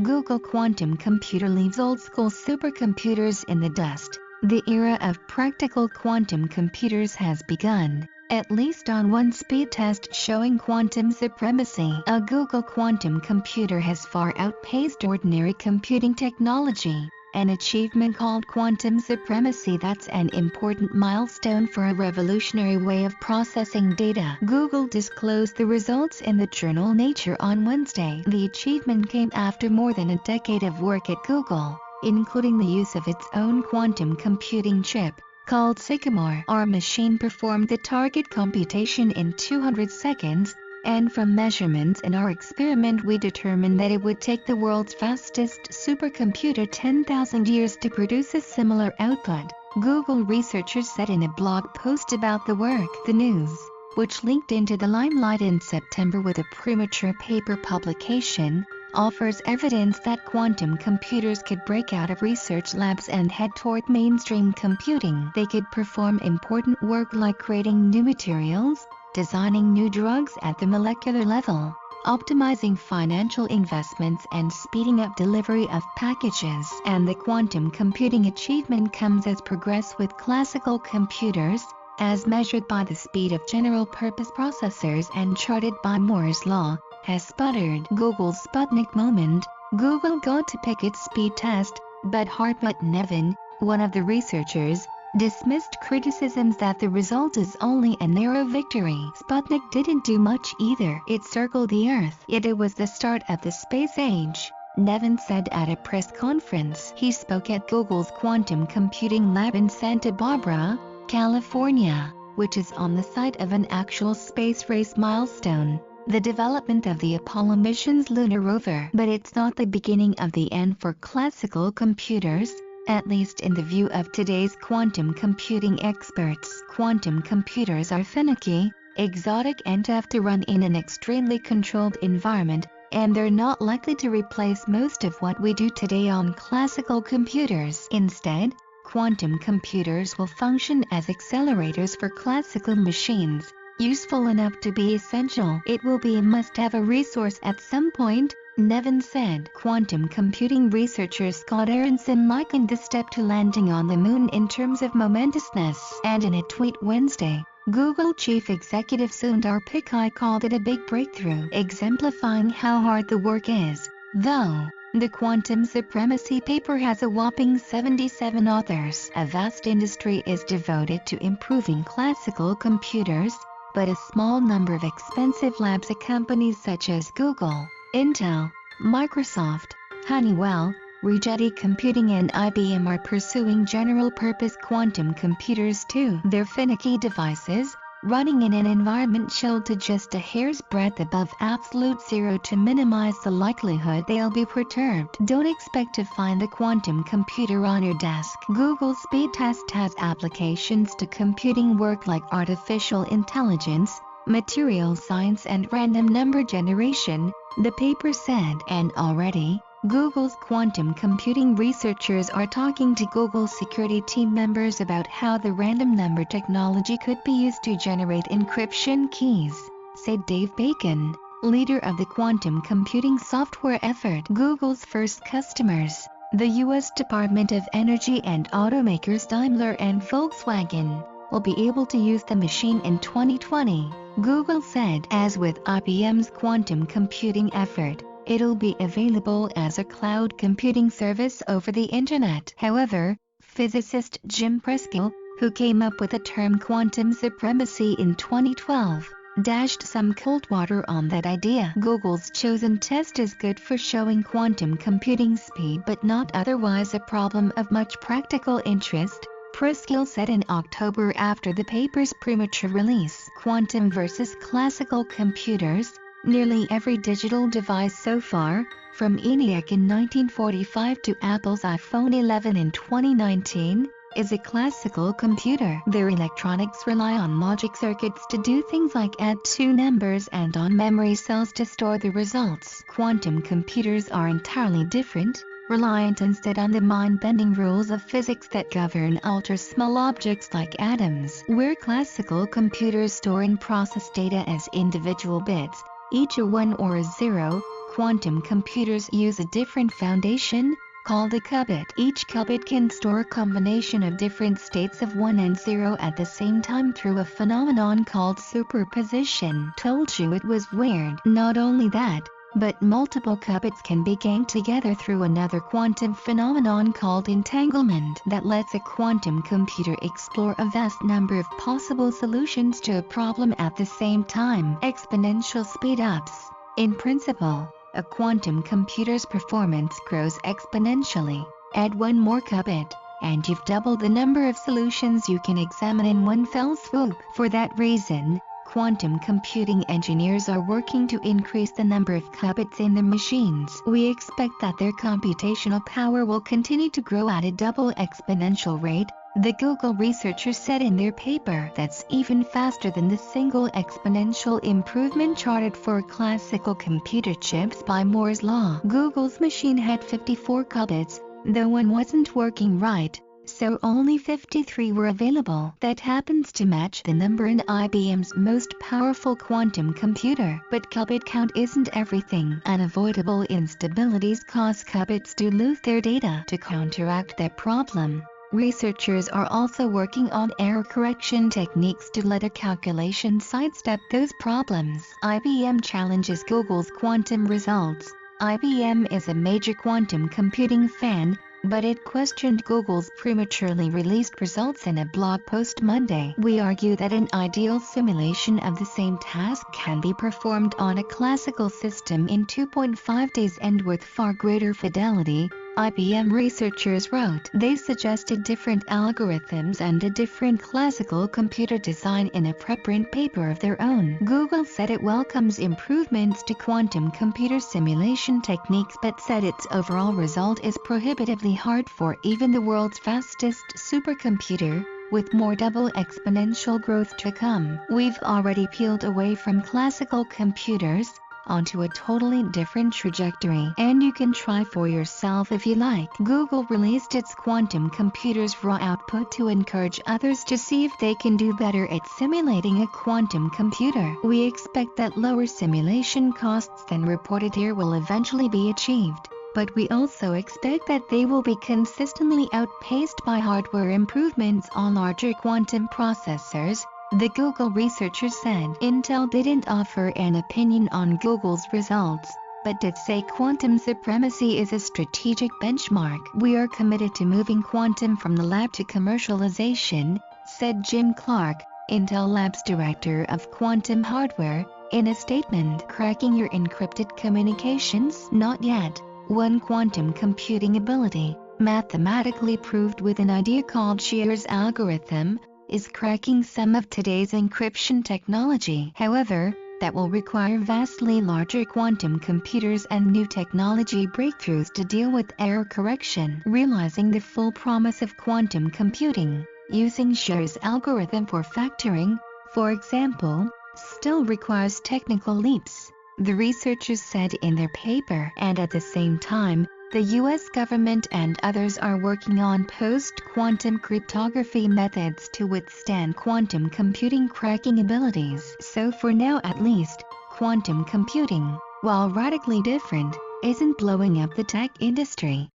Google quantum computer leaves old-school supercomputers in the dust. The era of practical quantum computers has begun, at least on one speed test showing quantum supremacy. A Google quantum computer has far outpaced ordinary computing technology, an achievement called quantum supremacy that's an important milestone for a revolutionary way of processing data. Google disclosed the results in the journal Nature on Wednesday. The achievement came after more than a decade of work at Google, including the use of its own quantum computing chip, called Sycamore. Our machine performed the target computation in 200 seconds, and from measurements in our experiment we determined that it would take the world's fastest supercomputer 10,000 years to produce a similar output, Google researchers said in a blog post about the work. The news, which leaked into the limelight in September with a premature paper publication, offers evidence that quantum computers could break out of research labs and head toward mainstream computing. They could perform important work like creating new materials, designing new drugs at the molecular level, optimizing financial investments and speeding up delivery of packages. And the quantum computing achievement comes as progress with classical computers, as measured by the speed of general-purpose processors and charted by Moore's law, has sputtered. Google's Sputnik moment. Google got to pick its speed test, but Hartmut Nevin, one of the researchers, dismissed criticisms that the result is only a narrow victory. Sputnik didn't do much either. It circled the Earth. Yet it was the start of the space age, Nevin said at a press conference. He spoke at Google's quantum computing lab in Santa Barbara, California, which is on the site of an actual space race milestone, the development of the Apollo mission's lunar rover. But it's not the beginning of the end for classical computers, at least in the view of today's quantum computing experts. Quantum computers are finicky, exotic and have to run in an extremely controlled environment, and they're not likely to replace most of what we do today on classical computers. Instead, quantum computers will function as accelerators for classical machines, useful enough to be essential. It will be a must-have a resource at some point, Nevin said. Quantum computing researcher Scott Aronson likened the step to landing on the moon in terms of momentousness. And in a tweet Wednesday, Google chief executive Sundar Pichai called it a big breakthrough, exemplifying how hard the work is. Though, the quantum supremacy paper has a whopping 77 authors. A vast industry is devoted to improving classical computers, but a small number of expensive labs at companies such as Google, Intel, Microsoft, Honeywell, Rigetti Computing and IBM are pursuing general-purpose quantum computers too. They're finicky devices, running in an environment chilled to just a hair's breadth above absolute zero to minimize the likelihood they'll be perturbed. Don't expect to find the quantum computer on your desk. Google's speed test has applications to computing work like artificial intelligence, material science and random number generation, the paper said. And already, Google's quantum computing researchers are talking to Google security team members about how the random number technology could be used to generate encryption keys, said Dave Bacon, leader of the quantum computing software effort. Google's first customers, the U.S. Department of Energy and automakers Daimler and Volkswagen, will be able to use the machine in 2020, Google said. As with IBM's quantum computing effort, it'll be available as a cloud computing service over the internet. However, physicist Jim Preskill, who came up with the term quantum supremacy in 2012, dashed some cold water on that idea. Google's chosen test is good for showing quantum computing speed but not otherwise a problem of much practical interest, Preskill said in October after the paper's premature release. Quantum versus classical computers. Nearly every digital device so far, from ENIAC in 1945 to Apple's iPhone 11 in 2019, is a classical computer. Their electronics rely on logic circuits to do things like add two numbers and on memory cells to store the results. Quantum computers are entirely different, reliant instead on the mind-bending rules of physics that govern ultra-small objects like atoms. Where classical computers store and process data as individual bits, each a 1 or a 0. Quantum computers use a different foundation, called a qubit. Each qubit can store a combination of different states of 1 and 0 at the same time through a phenomenon called superposition. Told you it was weird. Not only that, but multiple qubits can be gained together through another quantum phenomenon called entanglement that lets a quantum computer explore a vast number of possible solutions to a problem at the same time. Exponential speed-ups. In principle, a quantum computer's performance grows exponentially. Add one more qubit, and you've doubled the number of solutions you can examine in one fell swoop. For that reason, quantum computing engineers are working to increase the number of qubits in their machines. We expect that their computational power will continue to grow at a double exponential rate, the Google researchers said in their paper. That's even faster than the single exponential improvement charted for classical computer chips by Moore's law. Google's machine had 54 qubits, though one wasn't working right, so only 53 were available. That happens to match the number in IBM's most powerful quantum computer. But qubit count isn't everything. Unavoidable instabilities cause qubits to lose their data. To counteract that problem, researchers are also working on error correction techniques to let a calculation sidestep those problems. IBM challenges Google's quantum results. IBM is a major quantum computing fan, but it questioned Google's prematurely released results in a blog post Monday. We argue that an ideal simulation of the same task can be performed on a classical system in 2.5 days and with far greater fidelity, IBM researchers wrote. They suggested different algorithms and a different classical computer design in a preprint paper of their own. Google said it welcomes improvements to quantum computer simulation techniques but said its overall result is prohibitively hard for even the world's fastest supercomputer, with more double exponential growth to come. We've already peeled away from classical computers onto a totally different trajectory. And you can try for yourself if you like. Google released its quantum computer's raw output to encourage others to see if they can do better at simulating a quantum computer. We expect that lower simulation costs than reported here will eventually be achieved, but we also expect that they will be consistently outpaced by hardware improvements on larger quantum processors, the Google researcher said. Intel didn't offer an opinion on Google's results, but did say quantum supremacy is a strategic benchmark. We are committed to moving quantum from the lab to commercialization, said Jim Clark, Intel Labs director of quantum hardware, in a statement. Cracking your encrypted communications? Not yet. One quantum computing ability, mathematically proved with an idea called Shear's algorithm, is cracking some of today's encryption technology. However, that will require vastly larger quantum computers and new technology breakthroughs to deal with error correction. Realizing the full promise of quantum computing, using Shear's algorithm for factoring, for example, still requires technical leaps, the researchers said in their paper. And at the same time, the US government and others are working on post-quantum cryptography methods to withstand quantum computing cracking abilities. So for now at least, quantum computing, while radically different, isn't blowing up the tech industry.